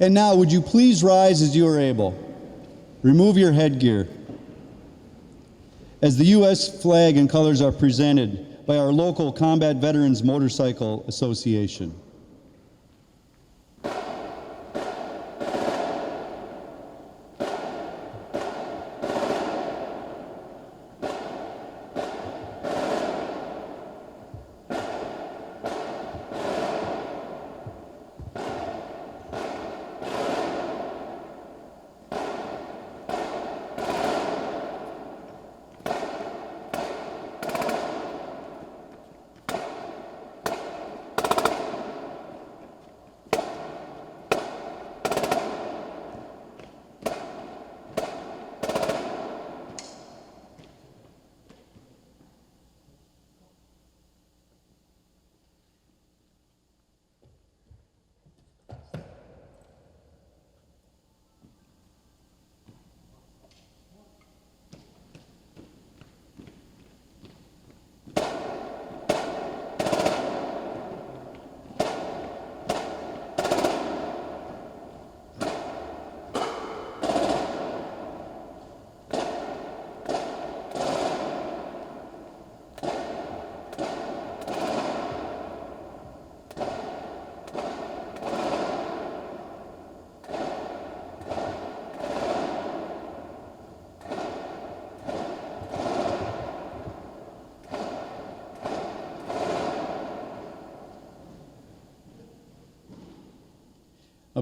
And now, would you please rise as you are able? Remove your headgear. As the U.S. flag and colors are presented by our local Combat Veterans Motorcycle Association.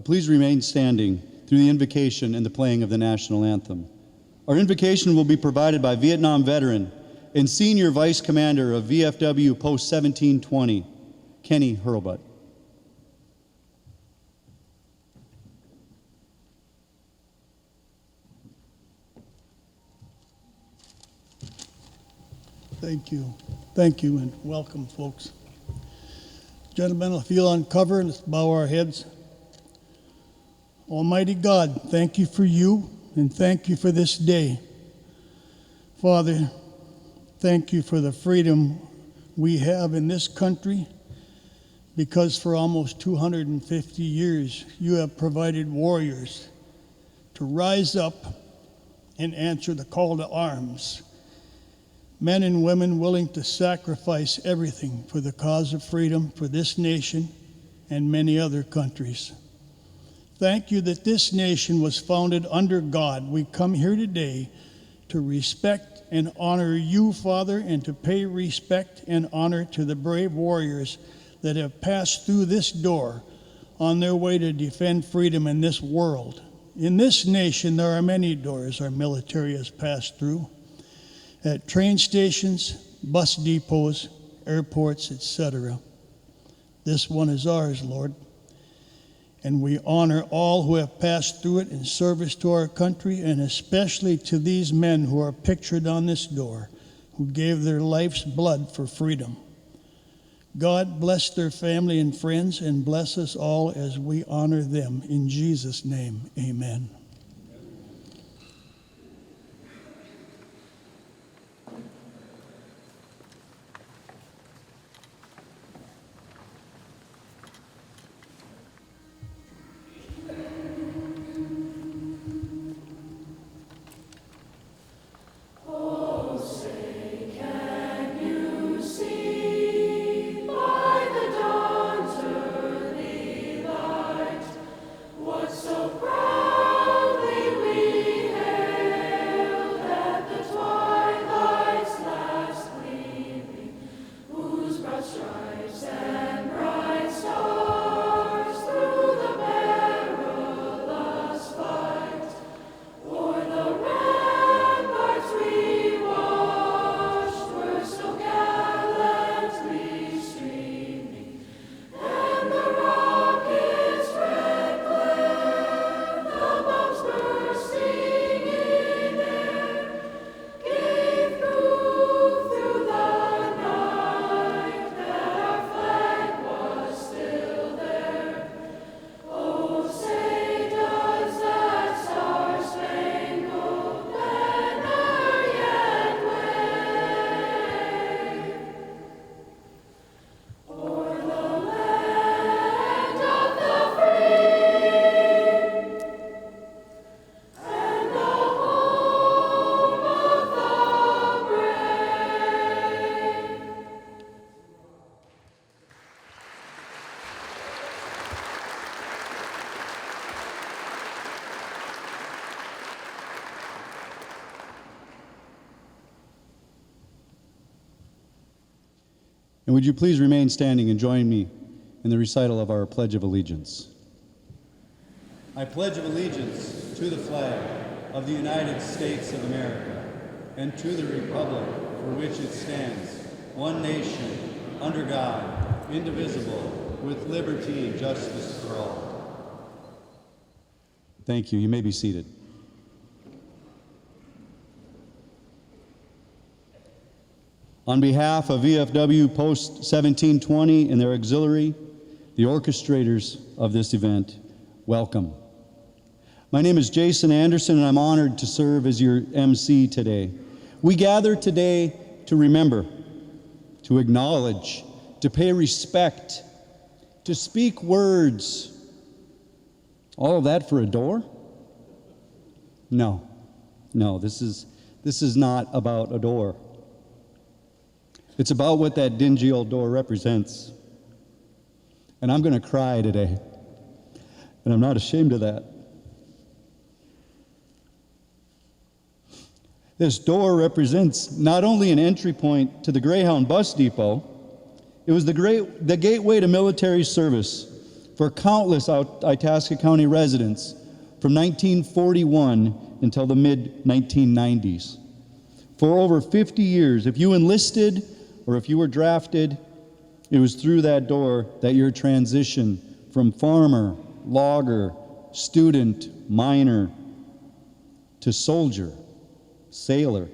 Please remain standing through the invocation and the playing of the national anthem. Our invocation will be provided by Vietnam veteran and Senior Vice Commander of VFW Post 1720, Kenny Hurlbut. Thank you. Thank you, and welcome, folks. Gentlemen, if you'll uncover, let's bow our heads. Almighty God, thank you for you, and thank you for this day. Father, thank you for the freedom we have in this country, because for almost 250 years, you have provided warriors to rise up and answer the call to arms. Men and women willing to sacrifice everything for the cause of freedom for this nation and many other countries. Thank you that this nation was founded under God. We come here today to respect and honor you, Father, and to pay respect and honor to the brave warriors that have passed through this door on their way to defend freedom in this world. In this nation, there are many doors our military has passed through, at train stations, bus depots, airports, etc. This one is ours, Lord. And we honor all who have passed through it in service to our country, and especially to these men who are pictured on this door, who gave their life's blood for freedom. God bless their family and friends, and bless us all as we honor them. In Jesus' name, amen. So proud. And would you please remain standing and join me in the recital of our Pledge of Allegiance? I pledge allegiance to the flag of the United States of America and to the republic for which it stands, one nation, under God, indivisible, with liberty and justice for all. Thank you. You may be seated. On behalf of VFW Post 1720 and their auxiliary, the orchestrators of this event, welcome. My name is Jason Anderson, and I'm honored to serve as your MC today. We gather today to remember, to acknowledge, to pay respect, to speak words. All of that for a door? No, this is not about a door. It's about what that dingy old door represents. And I'm going to cry today. And I'm not ashamed of that. This door represents not only an entry point to the Greyhound bus depot, it was the gateway to military service for countless Itasca County residents from 1941 until the mid-1990s. For over 50 years, if you enlisted or if you were drafted, it was through that door that your transition from farmer, logger, student, miner, to soldier, sailor,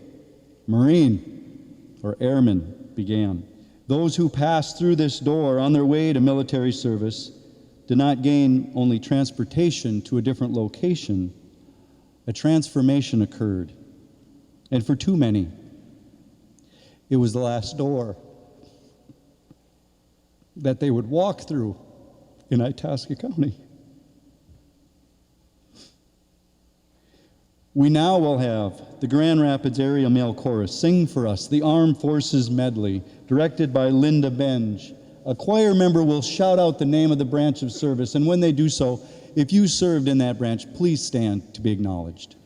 Marine, or airman began. Those who passed through this door on their way to military service did not gain only transportation to a different location. A transformation occurred. And for too many, it was the last door that they would walk through in Itasca County. We now will have the Grand Rapids Area Male Chorus sing for us the Armed Forces Medley, directed by Linda Benge. A choir member will shout out the name of the branch of service, and when they do so, if you served in that branch, please stand to be acknowledged.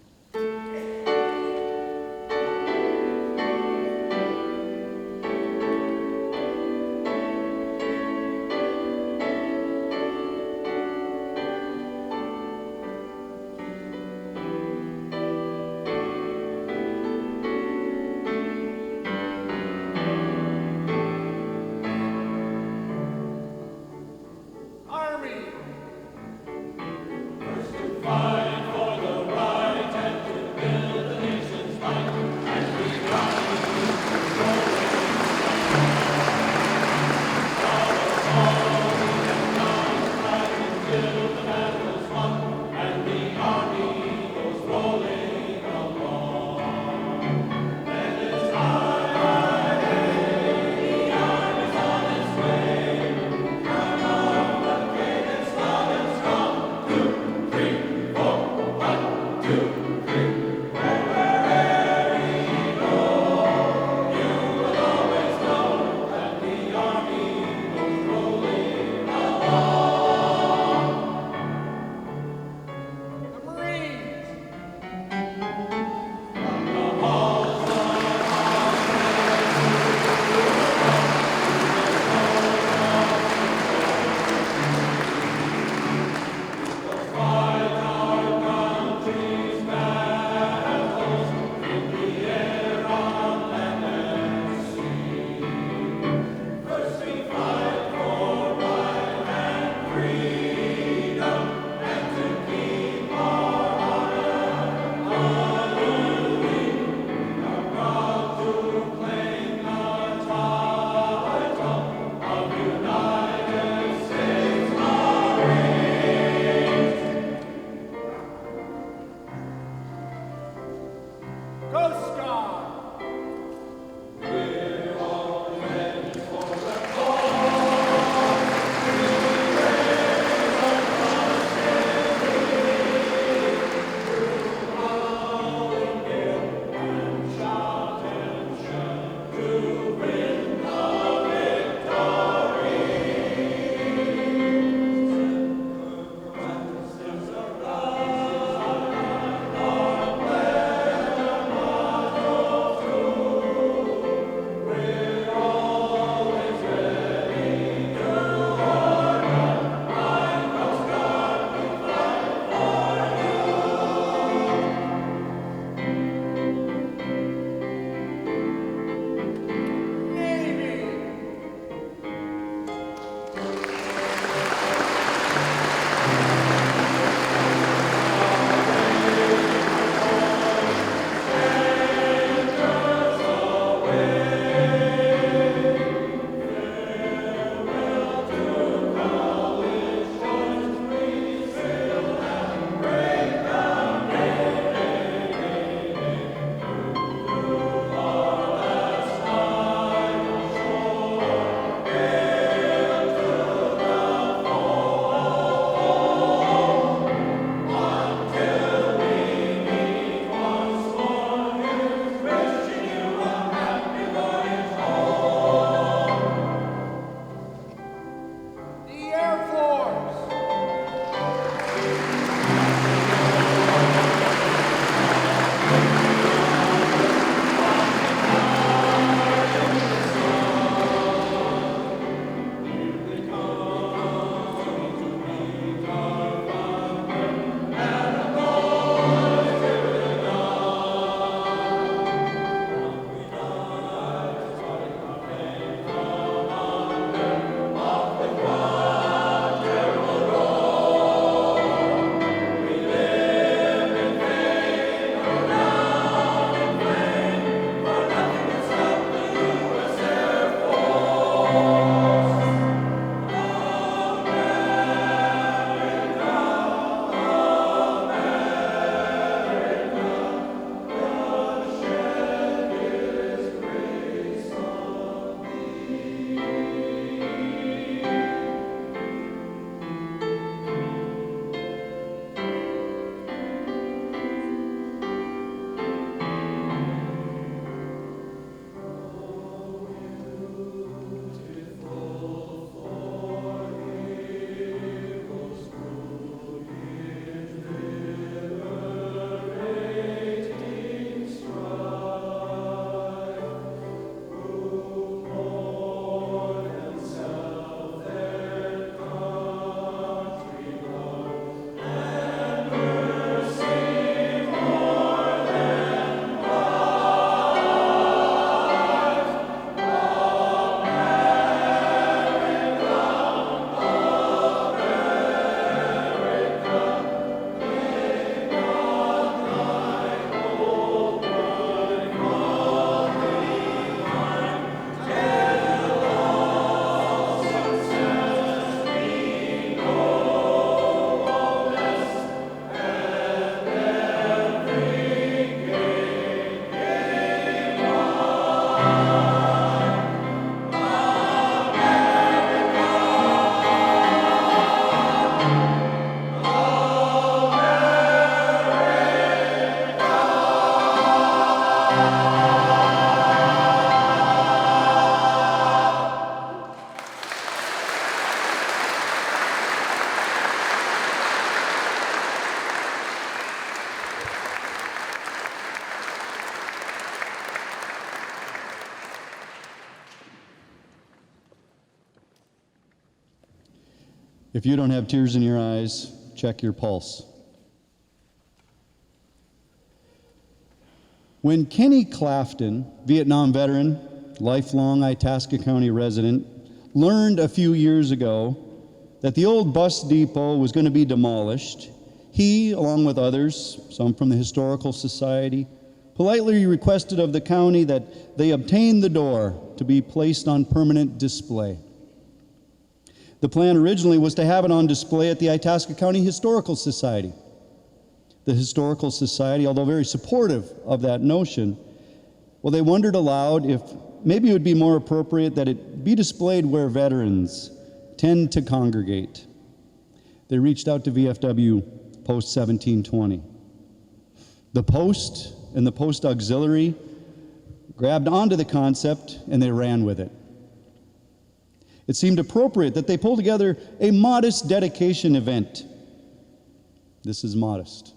If you don't have tears in your eyes, check your pulse. When Kenny Clafton, Vietnam veteran, lifelong Itasca County resident, learned a few years ago that the old bus depot was going to be demolished, he, along with others, some from the Historical Society, politely requested of the county that they obtain the door to be placed on permanent display. The plan originally was to have it on display at the Itasca County Historical Society. The Historical Society, although very supportive of that notion, well, they wondered aloud if maybe it would be more appropriate that it be displayed where veterans tend to congregate. They reached out to VFW Post 1720. The Post and the Post Auxiliary grabbed onto the concept and they ran with it. It seemed appropriate that they pull together a modest dedication event. This is modest.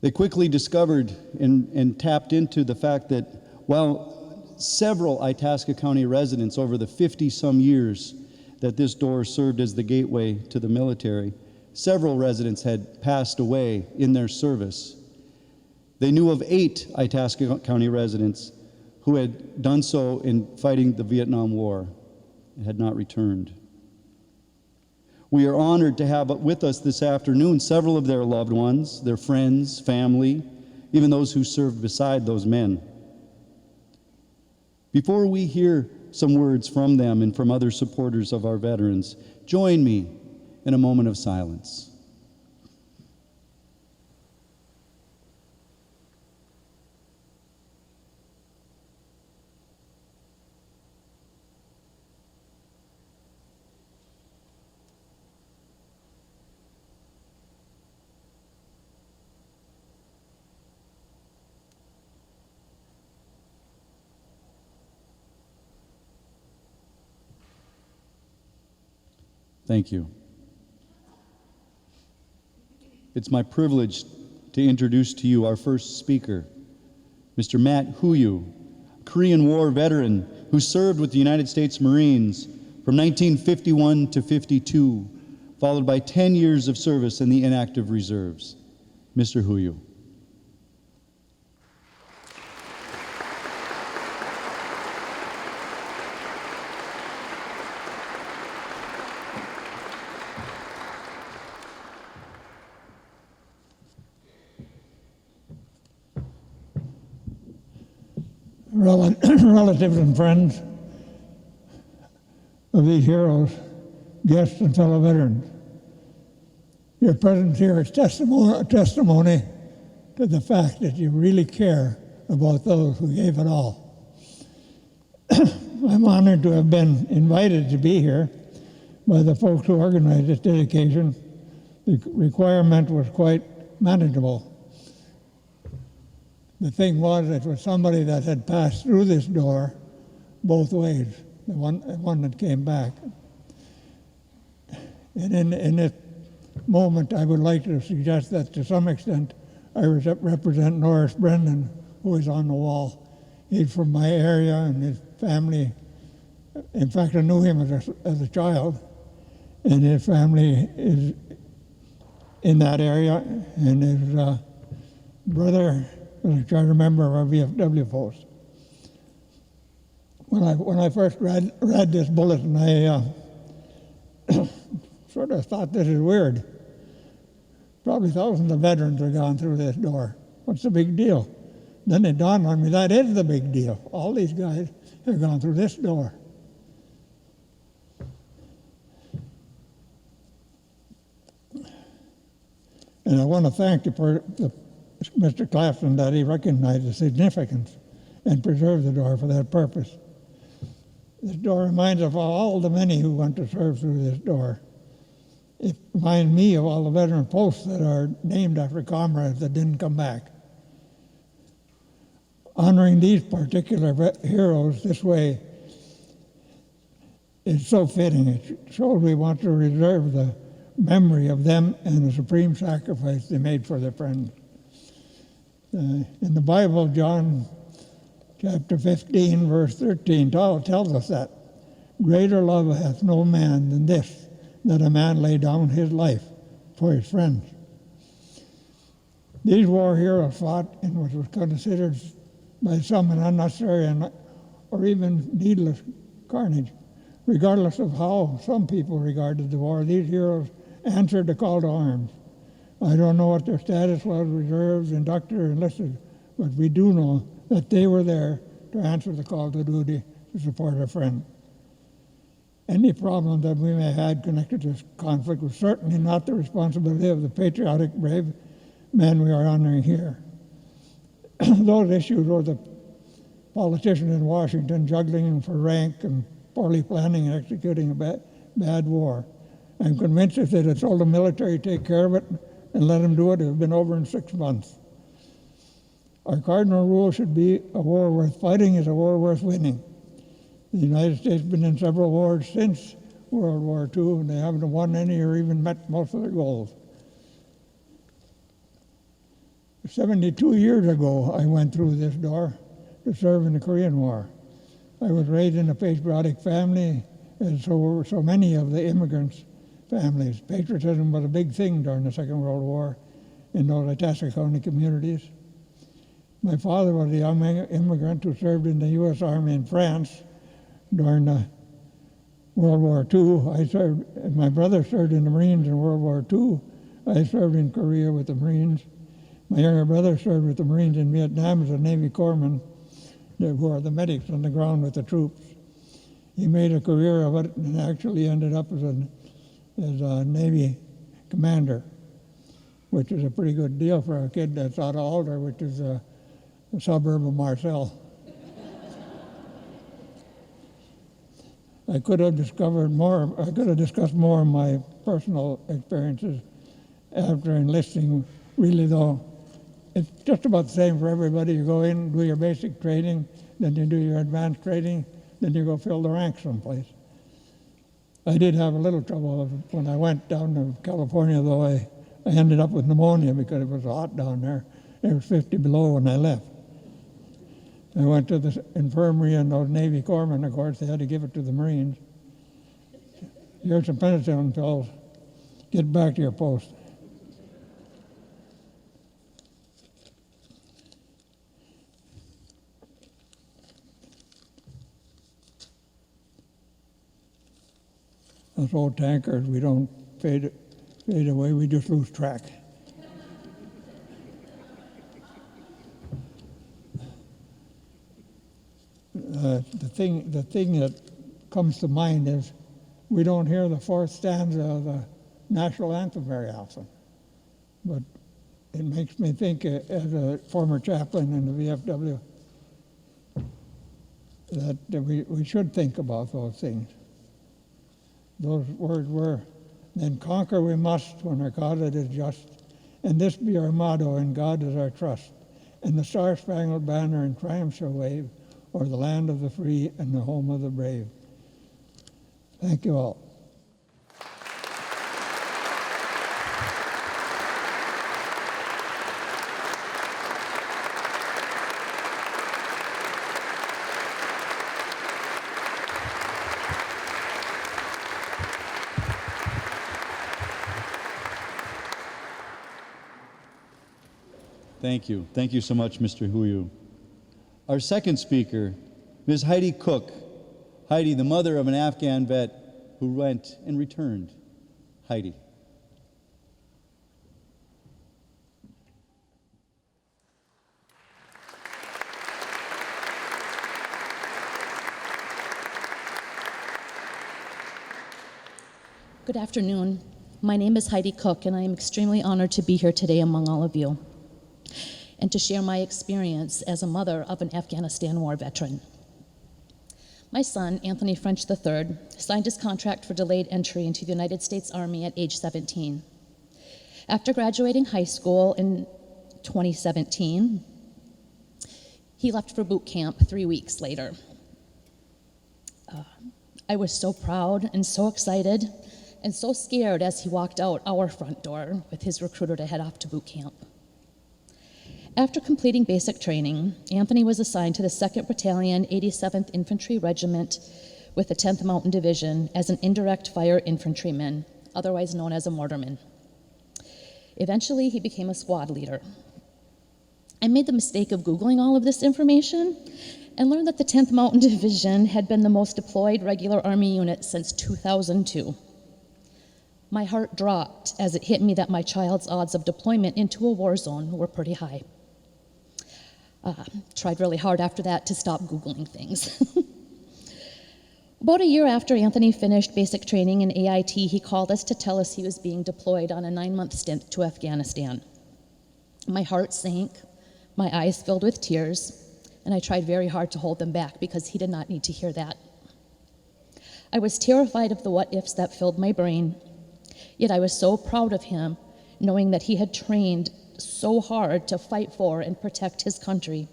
They quickly discovered and tapped into the fact that while several Itasca County residents over the 50-some years that this door served as the gateway to the military, several residents had passed away in their service. They knew of 8 Itasca County residents who had done so in fighting the Vietnam War and had not returned. We are honored to have with us this afternoon several of their loved ones, their friends, family, even those who served beside those men. Before we hear some words from them and from other supporters of our veterans, join me in a moment of silence. Thank you. It's my privilege to introduce to you our first speaker, Mr. Matt Huyu, a Korean War veteran who served with the United States Marines from 1951 to 52, followed by 10 years of service in the inactive reserves. Mr. Huyu. Relatives and friends of these heroes, guests and fellow veterans. Your presence here is testimony to the fact that you really care about those who gave it all. I'm honored to have been invited to be here by the folks who organized this dedication. The requirement was quite manageable. The thing was, it was somebody that had passed through this door both ways, the one that came back. And in this moment, I would like to suggest that to some extent, I represent Norris Brendan, who is on the wall. He's from my area and his family. In fact, I knew him as a child, and his family is in that area, and his brother was a charter member of our VFW Post. When I first read this bulletin, I sort of thought, this is weird. Probably thousands of veterans have gone through this door. What's the big deal? Then it dawned on me, that is the big deal. All these guys have gone through this door. And I want to thank Mr. Clafton that he recognized the significance and preserved the door for that purpose. This door reminds us of all the many who went to serve through this door. it reminds me of all the veteran posts that are named after comrades that didn't come back. Honoring these particular heroes this way is so fitting. It shows we want to reserve the memory of them and the supreme sacrifice they made for their friends. In the Bible, John chapter 15, verse 13, tells us that greater love hath no man than this, that a man lay down his life for his friends. These war heroes fought in what was considered by some an unnecessary or even needless carnage. Regardless of how some people regarded the war, these heroes answered the call to arms. I don't know what their status was, reserves, inducted, or enlisted, but we do know that they were there to answer the call to duty to support a friend. Any problem that we may have had connected to this conflict was certainly not the responsibility of the patriotic, brave men we are honoring here. Those issues were the politicians in Washington juggling for rank and poorly planning and executing a bad war. I'm convinced if they'd have told the military to take care of it and let them do it, it would have been over in 6 months. Our cardinal rule should be a war worth fighting is a war worth winning. The United States has been in several wars since World War II, and they haven't won any or even met most of their goals. 72 years ago, I went through this door to serve in the Korean War. I was raised in a patriotic family, and so were so many of the immigrants' families. Patriotism was a big thing during the Second World War in those Itasca County communities. My father was a young immigrant who served in the U.S. Army in France during World War II. My brother served in the Marines in World War II. I served in Korea with the Marines. My younger brother served with the Marines in Vietnam as a Navy corpsman, who are the medics on the ground with the troops. He made a career of it and actually ended up as a Navy commander, which is a pretty good deal for a kid that's out of Alder, which is a suburb of Marcel. I could have discussed more of my personal experiences after enlisting. Really, though, it's just about the same for everybody. You go in, do your basic training, then you do your advanced training, then you go fill the ranks someplace. I did have a little trouble when I went down to California, though. I ended up with pneumonia because it was hot down there. It was 50 below when I left. I went to the infirmary, and those Navy corpsmen, of course, they had to give it to the Marines. Here's some penicillin pills. Get back to your post. Those old tankers, we don't fade away, we just lose track. The thing that comes to mind is we don't hear the fourth stanza of the national anthem very often. But it makes me think, as a former chaplain in the VFW, that we should think about those things. Those words were, then conquer we must when our cause it is just, and this be our motto, and God is our trust, and the star-spangled banner in triumph shall wave, o'er the land of the free and the home of the brave. Thank you all. Thank you. Thank you so much, Mr. Huyu. Our second speaker, Ms. Heidi Cook. Heidi, the mother of an Afghan vet who went and returned. Heidi. Good afternoon. My name is Heidi Cook, and I am extremely honored to be here today among all of you and to share my experience as a mother of an Afghanistan war veteran. My son, Anthony French III, signed his contract for delayed entry into the United States Army at age 17. After graduating high school in 2017, he left for boot camp 3 weeks later. I was so proud and so excited and so scared as he walked out our front door with his recruiter to head off to boot camp. After completing basic training, Anthony was assigned to the 2nd Battalion, 87th Infantry Regiment with the 10th Mountain Division as an indirect fire infantryman, otherwise known as a mortarman. Eventually, he became a squad leader. I made the mistake of Googling all of this information and learned that the 10th Mountain Division had been the most deployed regular Army unit since 2002. My heart dropped as it hit me that my child's odds of deployment into a war zone were pretty high. Tried really hard after that to stop Googling things. About a year after Anthony finished basic training in AIT, he called us to tell us he was being deployed on a 9-month stint to Afghanistan. My heart sank, my eyes filled with tears, and I tried very hard to hold them back because he did not need to hear that. I was terrified of the what-ifs that filled my brain, yet I was so proud of him, knowing that he had trained so hard to fight for and protect his country,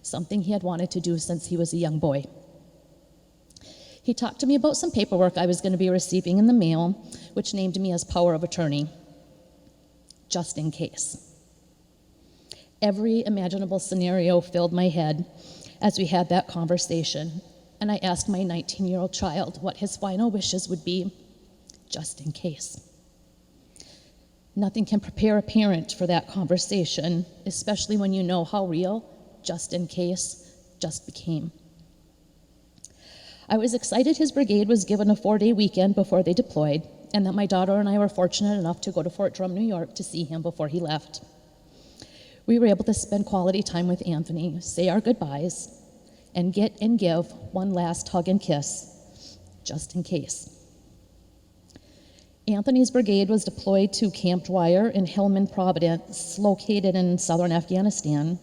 something he had wanted to do since he was a young boy. He talked to me about some paperwork I was going to be receiving in the mail, which named me as power of attorney, just in case. Every imaginable scenario filled my head as we had that conversation, and I asked my 19-year-old child what his final wishes would be, just in case. Nothing can prepare a parent for that conversation, especially when you know how real just in case just became. I was excited his brigade was given a 4-day weekend before they deployed, and that my daughter and I were fortunate enough to go to Fort Drum, New York to see him before he left. We were able to spend quality time with Anthony, say our goodbyes, and get and give one last hug and kiss, just in case. Anthony's brigade was deployed to Camp Dwyer in Helmand Providence, located in southern Afghanistan,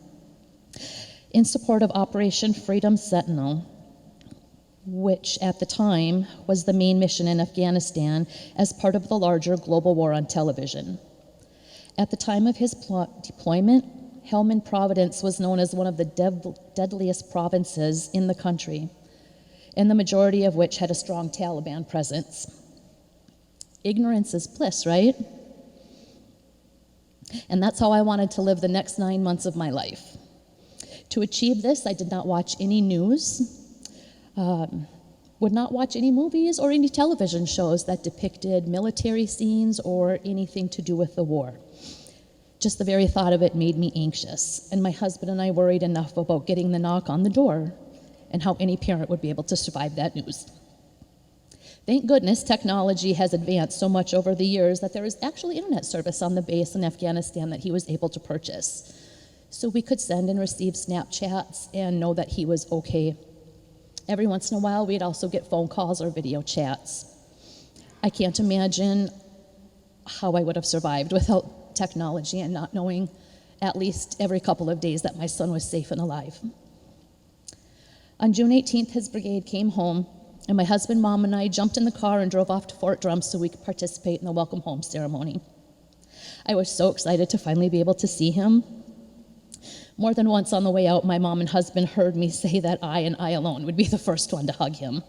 in support of Operation Freedom Sentinel, which at the time was the main mission in Afghanistan as part of the larger global war on television. At the time of his deployment, Helmand Providence was known as one of the deadliest provinces in the country, and the majority of which had a strong Taliban presence. Ignorance is bliss, right? And that's how I wanted to live the next 9 months of my life. To achieve this, I did not watch any news, would not watch any movies or any television shows that depicted military scenes or anything to do with the war. Just the very thought of it made me anxious, and my husband and I worried enough about getting the knock on the door and how any parent would be able to survive that news. Thank goodness technology has advanced so much over the years that there is actually internet service on the base in Afghanistan that he was able to purchase. So we could send and receive Snapchats and know that he was okay. Every once in a while, we'd also get phone calls or video chats. I can't imagine how I would have survived without technology and not knowing at least every couple of days that my son was safe and alive. On June 18th, his brigade came home, and my husband, mom, and I jumped in the car and drove off to Fort Drum so we could participate in the welcome home ceremony. I was so excited to finally be able to see him. More than once on the way out, my mom and husband heard me say that I and I alone would be the first one to hug him.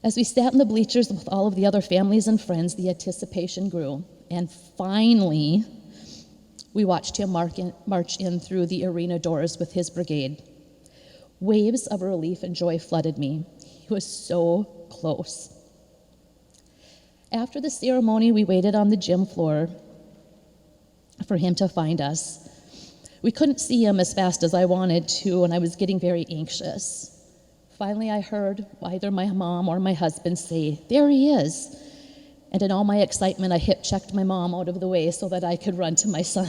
As we sat in the bleachers with all of the other families and friends, the anticipation grew. And finally, we watched him march in through the arena doors with his brigade. Waves of relief and joy flooded me. He was so close. After the ceremony, we waited on the gym floor for him to find us. We couldn't see him as fast as I wanted to, and I was getting very anxious. Finally, I heard either my mom or my husband say, "There he is." And in all my excitement, I hip-checked my mom out of the way so that I could run to my son.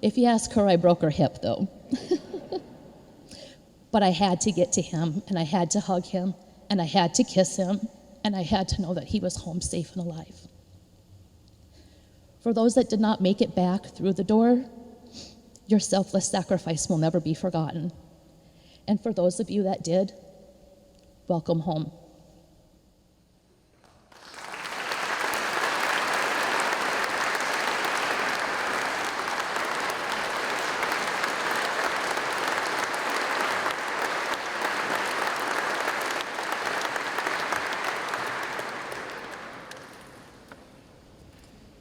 If you ask her, I broke her hip, though. But I had to get to him, and I had to hug him, and I had to kiss him, and I had to know that he was home safe and alive. For those that did not make it back through the door, your selfless sacrifice will never be forgotten. And for those of you that did, welcome home.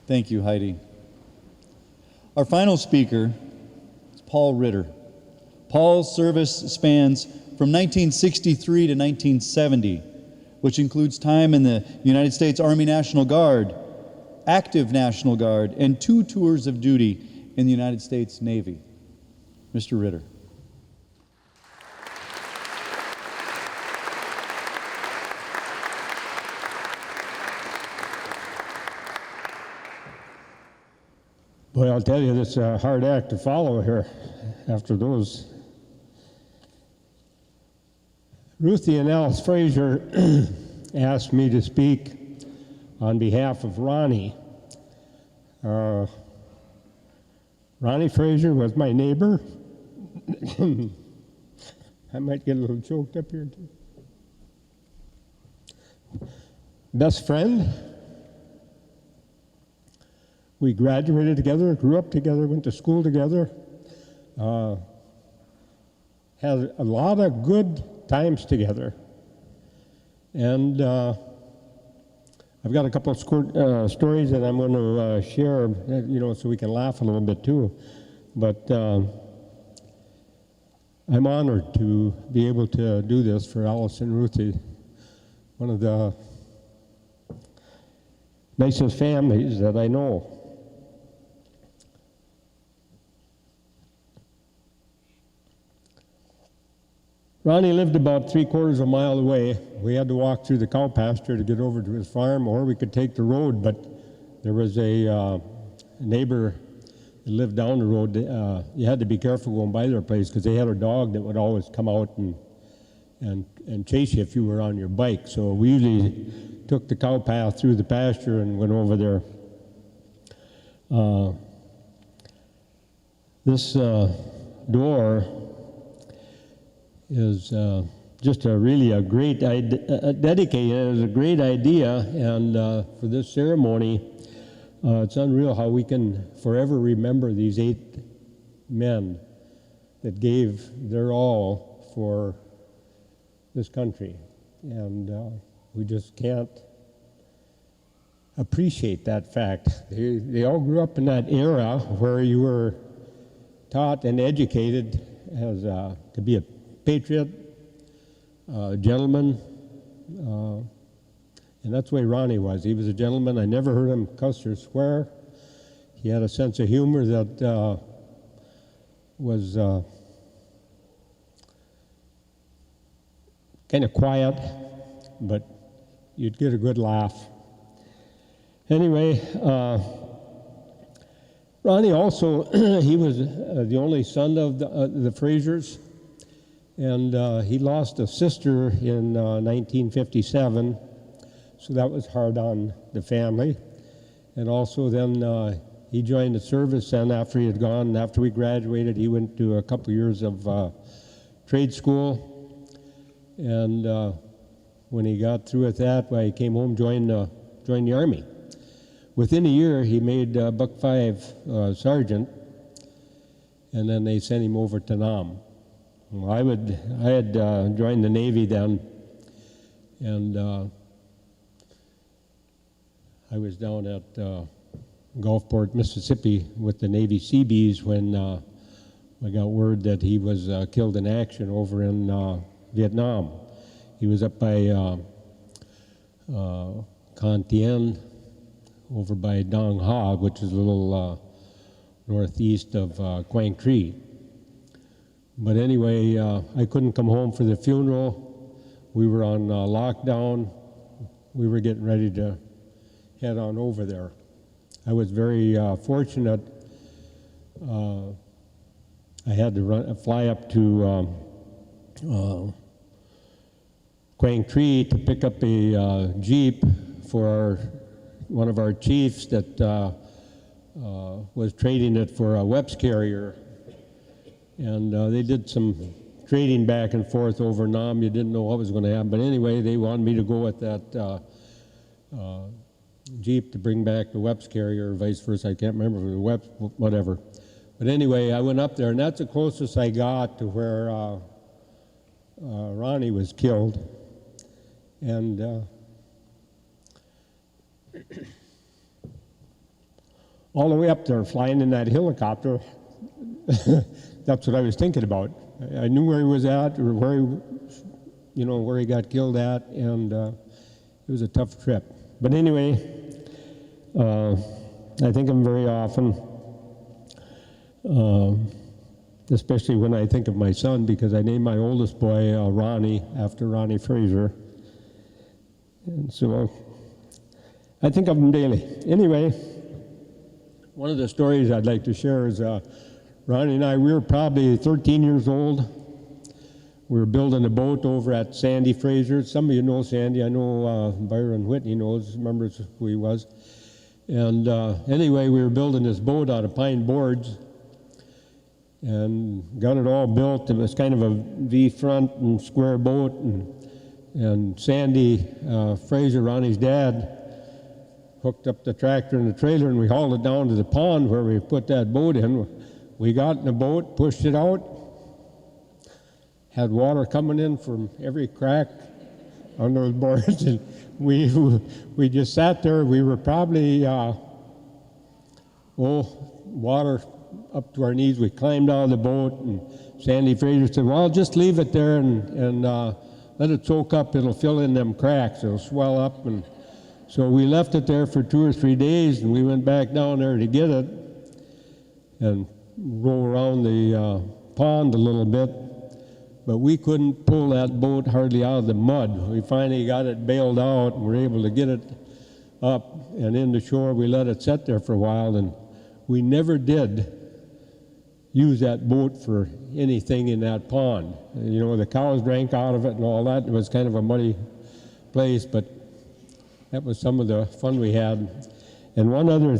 Thank you, Heidi. Our final speaker is Paul Ritter. Paul's service spans from 1963 to 1970, which includes time in the United States Army National Guard, active National Guard, and 2 tours of duty in the United States Navy. Mr. Ritter. Boy, I'll tell you, this is a hard act to follow here after those. Ruthie and Alice Fraser asked me to speak on behalf of Ronnie. Ronnie Fraser was my neighbor. I might get a little choked up here too. Best friend. We graduated together, grew up together, went to school together, had a lot of good times together. And I've got a couple of stories that I'm going to share, so we can laugh a little bit too. But I'm honored to be able to do this for Alice and Ruthie, one of the nicest families that I know. Ronnie lived about 3/4 of a mile away. We had to walk through the cow pasture to get over to his farm, or we could take the road, but there was a neighbor that lived down the road. You had to be careful going by their place because they had a dog that would always come out and chase you if you were on your bike. So we usually took the cow path through the pasture and went over there. This door is just really a great idea, dedicated as a great idea, and for this ceremony, it's unreal how we can forever remember these 8 men that gave their all for this country, and we just can't appreciate that fact. They all grew up in that era where you were taught and educated as to be a patriot, gentleman, and that's the way Ronnie was. He was a gentleman. I never heard him cuss or swear. He had a sense of humor that was kind of quiet, but you'd get a good laugh. Anyway, Ronnie also, he was the only son of the Frasers. And he lost a sister in 1957, so that was hard on the family. And also then he joined the service, and after he had gone, after we graduated, he went to a couple years of trade school. And when he got through with that, he came home, joined the Army. Within a year, he made Buck 5 sergeant, and then they sent him over to Nam. Well, I had joined the Navy then, and I was down at Gulfport, Mississippi with the Navy Seabees when I got word that he was killed in action over in Vietnam. He was up by Con Tien, over by Dong Ha, which is a little northeast of Quang Tri. But anyway, I couldn't come home for the funeral. We were on lockdown. We were getting ready to head on over there. I was very fortunate. I had to fly up to Quang Tri to pick up a Jeep for one of our chiefs that was trading it for a Weps carrier. And they did some trading back and forth over Nam. You didn't know what was going to happen. But anyway, they wanted me to go with that Jeep to bring back the Weps carrier, or vice versa. I can't remember, the Weps, whatever. But anyway, I went up there, and that's the closest I got to where Ronnie was killed. And all the way up there, flying in that helicopter, that's what I was thinking about. I knew where he was at, or where he, where he got killed at, and it was a tough trip. But anyway, I think of him very often, especially when I think of my son, because I named my oldest boy Ronnie after Ronnie Fraser. And so I think of him daily. Anyway, one of the stories I'd like to share is Ronnie and I, we were probably 13 years old. We were building a boat over at Sandy Fraser. Some of you know Sandy. I know Byron Whitney remembers who he was. And anyway, we were building this boat out of pine boards and got it all built. It was kind of a V front and square boat. And Sandy Fraser, Ronnie's dad, hooked up the tractor and the trailer, and we hauled it down to the pond where we put that boat in. We got in the boat, pushed it out, had water coming in from every crack on those boards, and we just sat there. We were probably water up to our knees. We climbed out of the boat, and Sandy Fraser said, "Well, just leave it there and let it soak up. It'll fill in them cracks. It'll swell up." And so we left it there for 2 or 3 days, and we went back down there to get it and roll around the pond a little bit. But we couldn't pull that boat hardly out of the mud. We finally got it bailed out and were able to get it up and into shore. We let it sit there for a while, and we never did use that boat for anything in that pond. The cows drank out of it and all that. It was kind of a muddy place, but that was some of the fun we had. And one other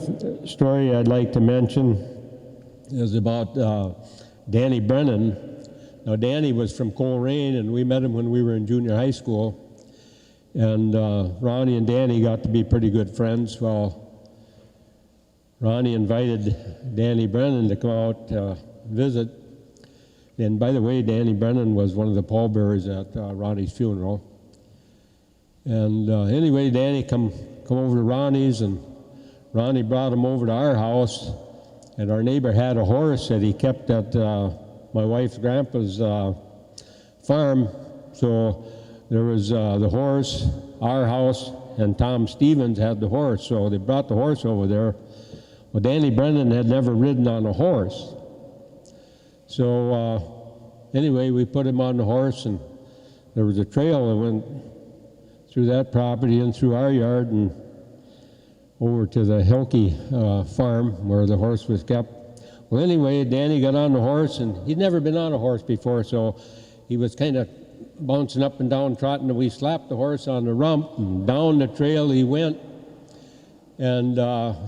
story I'd like to mention is about Danny Brennan. Now, Danny was from Coleraine, and we met him when we were in junior high school. And Ronnie and Danny got to be pretty good friends. Well, Ronnie invited Danny Brennan to come out to visit. And by the way, Danny Brennan was one of the pallbearers at Ronnie's funeral. And anyway, Danny come over to Ronnie's, and Ronnie brought him over to our house. And our neighbor had a horse that he kept at my wife's grandpa's farm. So there was the horse, our house, and Tom Stevens had the horse. So they brought the horse over there. Well, Danny Brennan had never ridden on a horse. So anyway, we put him on the horse, and there was a trail that went through that property and through our yard and over to the Hilke farm where the horse was kept. Well, anyway, Danny got on the horse, and he'd never been on a horse before, so he was kind of bouncing up and down, trotting, and we slapped the horse on the rump, and down the trail he went. And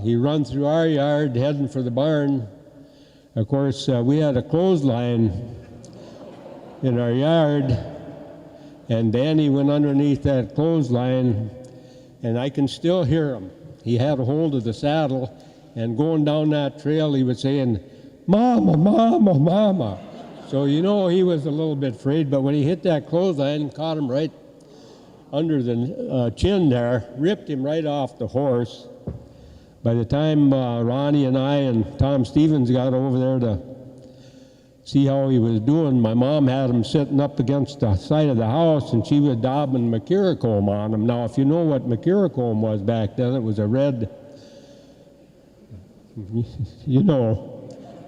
he run through our yard, heading for the barn. Of course, we had a clothesline in our yard, and Danny went underneath that clothesline, and I can still hear him. He had a hold of the saddle, and going down that trail, he was saying, "Mama, mama, mama." So he was a little bit afraid, but when he hit that clothesline, caught him right under the chin there, ripped him right off the horse. By the time Ronnie and I and Tom Stevens got over there to see how he was doing, my mom had him sitting up against the side of the house, and she was daubing mercurochrome on him. Now, if you know what mercurochrome was back then, it was a red,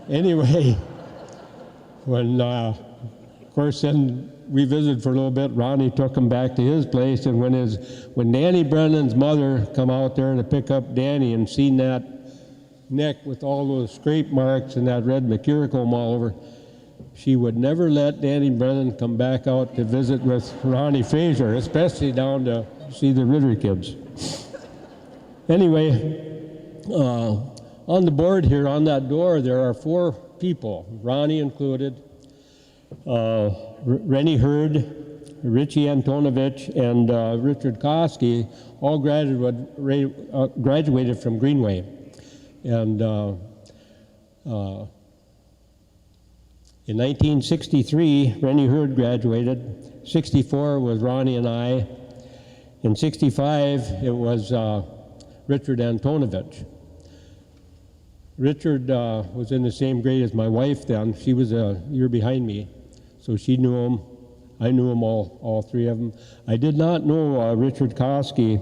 Anyway, when, of course, then we visited for a little bit. Ronnie took him back to his place, and when Danny Brennan's mother come out there to pick up Danny and seen that neck with all those scrape marks and that red mercurochrome all over, she would never let Danny Brennan come back out to visit with Ronnie Fraser, especially down to see the Ritter kids. Anyway, on the board here on that door, there are 4 people, Ronnie included. Rennie Hurd, Richie Antonovich, and Richard Koski all graduated from Greenway. And in 1963, Rennie Hurd graduated. 64 was Ronnie and I. In 65, it was Richard Antonovich. Richard was in the same grade as my wife then. She was a year behind me, so she knew him. I knew them all three of them. I did not know Richard Koski.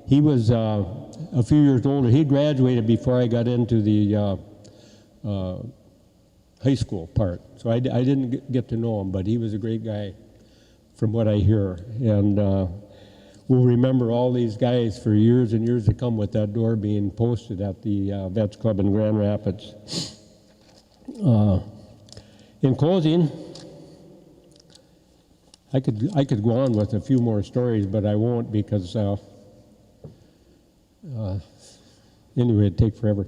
He was a few years older. He graduated before I got into the high school part, so I didn't get to know him, but he was a great guy from what I hear. And we'll remember all these guys for years and years to come with that door being posted at the Vets Club in Grand Rapids. In closing, I could go on with a few more stories, but I won't because anyway, it'd take forever.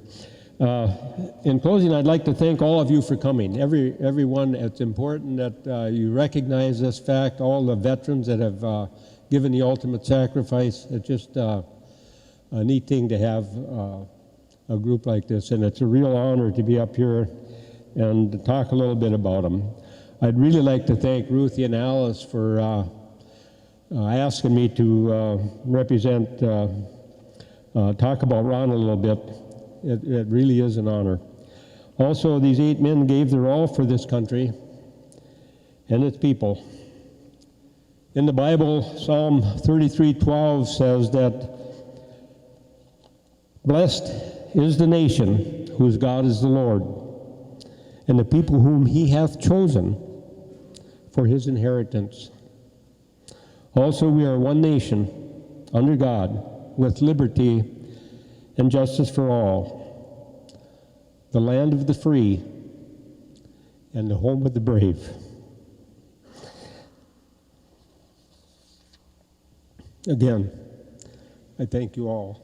In closing, I'd like to thank all of you for coming. Everyone, it's important that you recognize this fact, all the veterans that have given the ultimate sacrifice. It's just a neat thing to have a group like this, and it's a real honor to be up here and to talk a little bit about them. I'd really like to thank Ruthie and Alice for asking me to represent, talk about Ron a little bit. It really is an honor. Also, these 8 men gave their all for this country and its people. In the Bible, Psalm 33:12 says that, "Blessed is the nation whose God is the Lord, and the people whom he hath chosen for his inheritance." Also, we are one nation under God, with liberty and justice for all, the land of the free and the home of the brave. Again, I thank you all.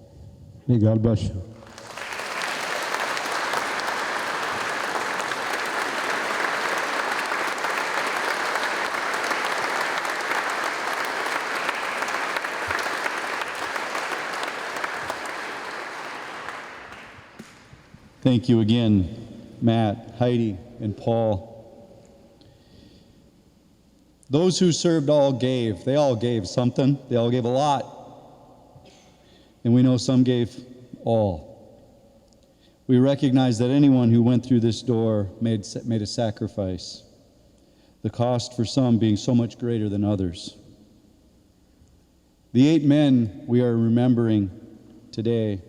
May God bless you. Thank you again, Matt, Heidi, and Paul. Those who served all gave. They all gave something. They all gave a lot. And we know some gave all. We recognize that anyone who went through this door made a sacrifice, the cost for some being so much greater than others. The 8 men we are remembering today,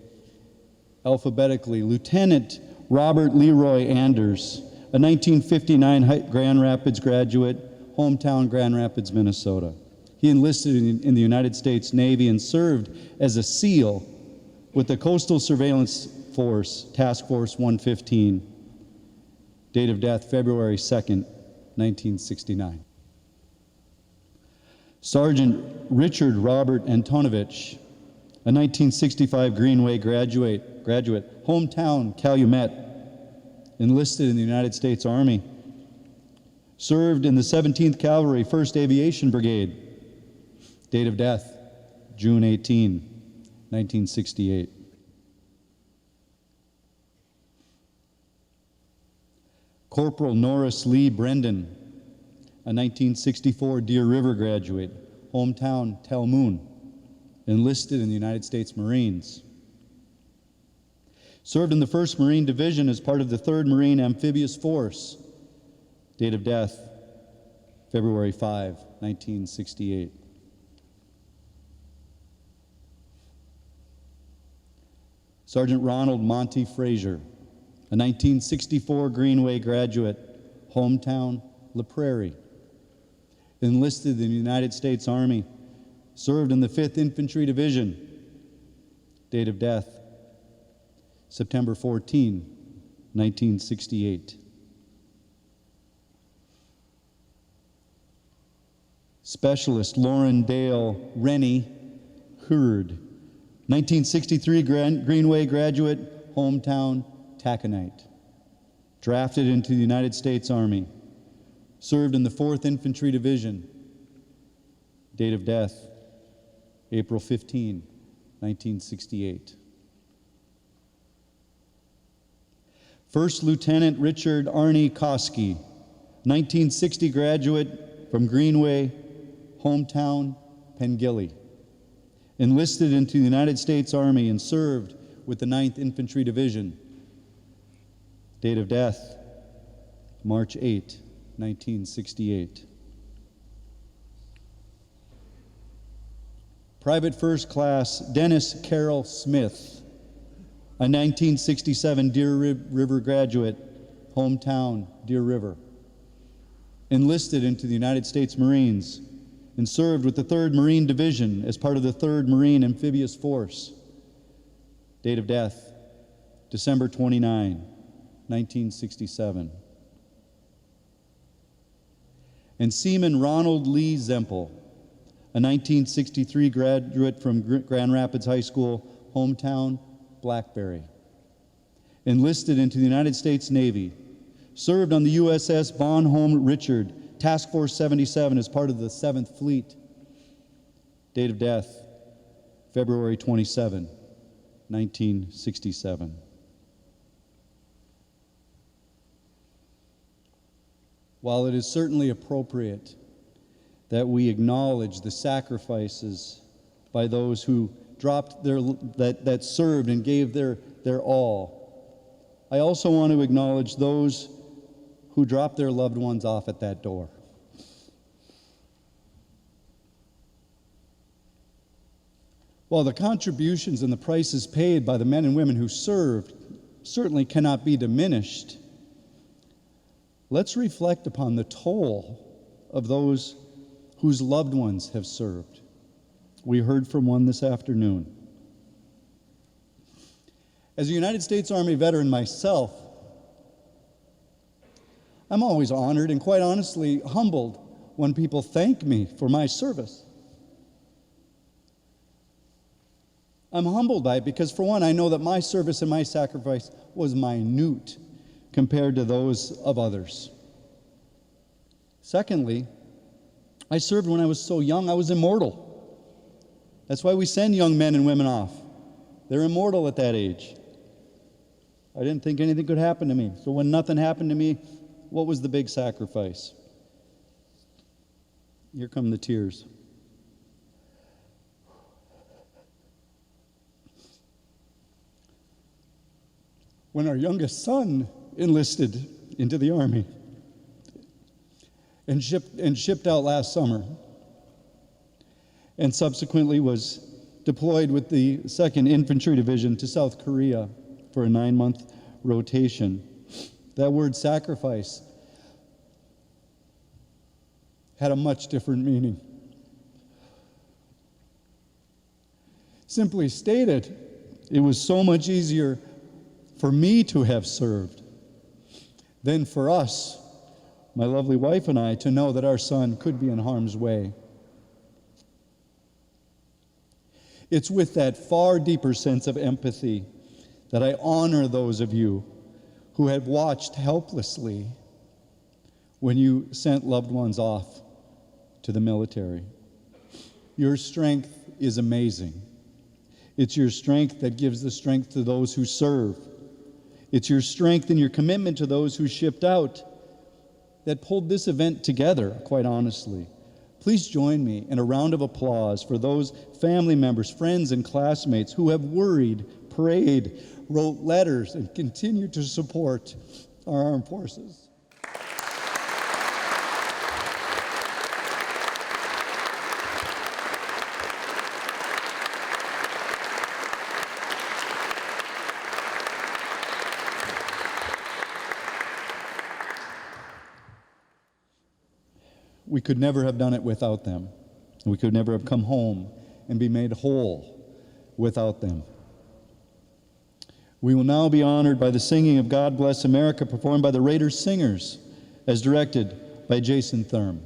alphabetically: Lieutenant Robert Leroy Anders, a 1959 Grand Rapids graduate, hometown Grand Rapids, Minnesota. He enlisted in the United States Navy and served as a SEAL with the Coastal Surveillance Force, Task Force 115. Date of death, February 2nd, 1969. Sergeant Richard Robert Antonovich, a 1965 Greenway graduate, hometown Calumet, enlisted in the United States Army, served in the 17th Cavalry, 1st Aviation Brigade. Date of death, June 18, 1968. Corporal Norris Lee Brendan, a 1964 Deer River graduate, hometown Talmoon, enlisted in the United States Marines. Served in the 1st Marine Division as part of the 3rd Marine Amphibious Force. Date of death, February 5, 1968. Sergeant Ronald Monty Frazier, a 1964 Greenway graduate, hometown La Prairie, enlisted in the United States Army, served in the 5th Infantry Division. Date of death, September 14, 1968. Specialist Lauren Dale Rennie Hurd, 1963 Greenway graduate, hometown Taconite, drafted into the United States Army, served in the 4th Infantry Division. Date of death, April 15, 1968. First Lieutenant Richard Arnie Koski, 1960 graduate from Greenway, hometown, Pengilly. Enlisted into the United States Army and served with the 9th Infantry Division. Date of death, March 8, 1968. Private First Class Dennis Carroll Smith, a 1967 Deer River graduate, hometown, Deer River. Enlisted into the United States Marines and served with the 3rd Marine Division as part of the 3rd Marine Amphibious Force. Date of death, December 29, 1967. And Seaman Ronald Lee Zempel, a 1963 graduate from Grand Rapids High School, hometown, Blackberry. Enlisted into the United States Navy, served on the USS Bonhomme Richard, Task Force 77 as part of the 7th Fleet. Date of death, February 27, 1967. While it is certainly appropriate that we acknowledge the sacrifices by those who dropped that served and gave their all, I also want to acknowledge those who dropped their loved ones off at that door. While the contributions and the prices paid by the men and women who served certainly cannot be diminished, let's reflect upon the toll of those whose loved ones have served. We heard from one this afternoon. As a United States Army veteran myself, I'm always honored and quite honestly humbled when people thank me for my service. I'm humbled by it because, for one, I know that my service and my sacrifice was minute compared to those of others. Secondly, I served when I was so young, I was immortal. That's why we send young men and women off. They're immortal at that age. I didn't think anything could happen to me. So when nothing happened to me, what was the big sacrifice? Here come the tears. When our youngest son enlisted into the Army and shipped out last summer, and subsequently was deployed with the 2nd Infantry Division to South Korea for a 9-month rotation. That word sacrifice had a much different meaning. Simply stated, it was so much easier for me to have served than for us, my lovely wife and I, to know that our son could be in harm's way. It's with that far deeper sense of empathy that I honor those of you who have watched helplessly when you sent loved ones off to the military. Your strength is amazing. It's your strength that gives the strength to those who serve. It's your strength and your commitment to those who shipped out that pulled this event together, quite honestly. Please join me in a round of applause for those family members, friends, and classmates who have worried, prayed, wrote letters, and continue to support our armed forces. We could never have done it without them. We could never have come home and be made whole without them. We will now be honored by the singing of God Bless America, performed by the Raiders Singers, as directed by Jason Thurm.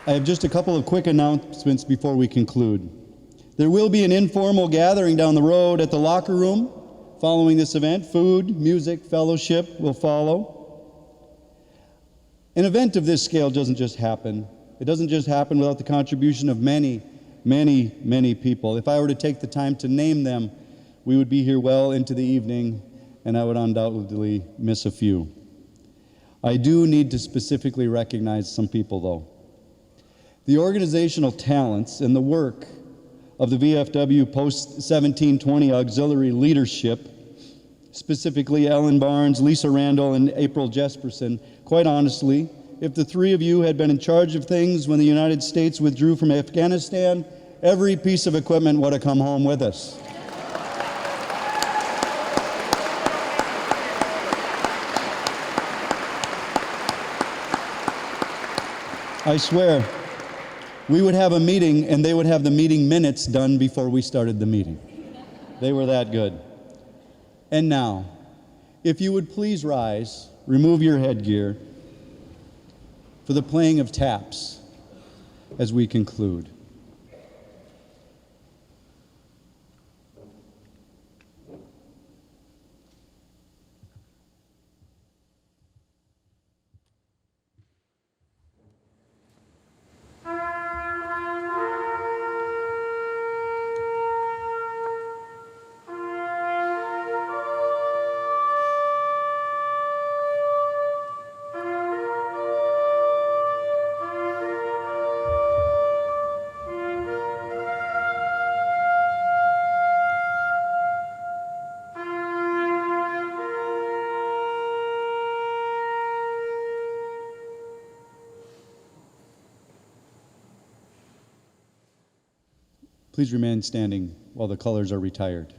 I have just a couple of quick announcements before we conclude. There will be an informal gathering down the road at the locker room following this event. Food, music, fellowship will follow. An event of this scale doesn't just happen. It doesn't just happen without the contribution of many, many, many people. If I were to take the time to name them, we would be here well into the evening, and I would undoubtedly miss a few. I do need to specifically recognize some people, though. The organizational talents and the work of the VFW Post 1720 auxiliary leadership, specifically Ellen Barnes, Lisa Randall, and April Jesperson. Quite honestly, if the three of you had been in charge of things when the United States withdrew from Afghanistan, every piece of equipment would have come home with us. I swear, we would have a meeting and they would have the meeting minutes done before we started the meeting. They were that good. And now, if you would please rise, remove your headgear for the playing of taps as we conclude. Please remain standing while the colors are retired.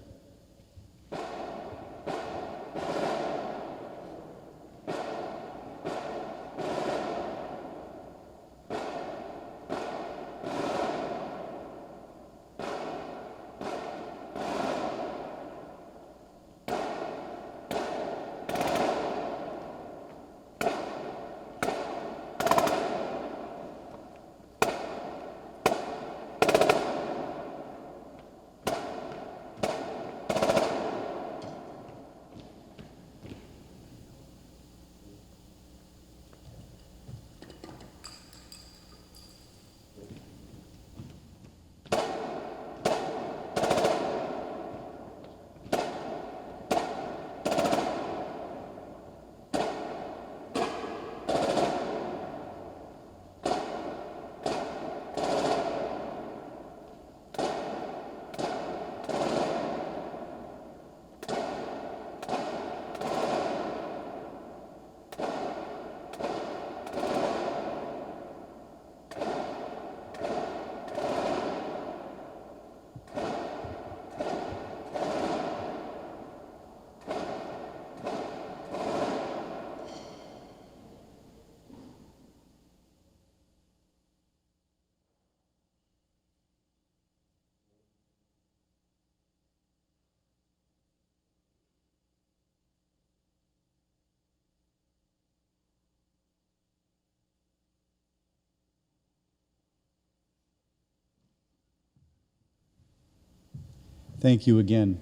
Thank you again.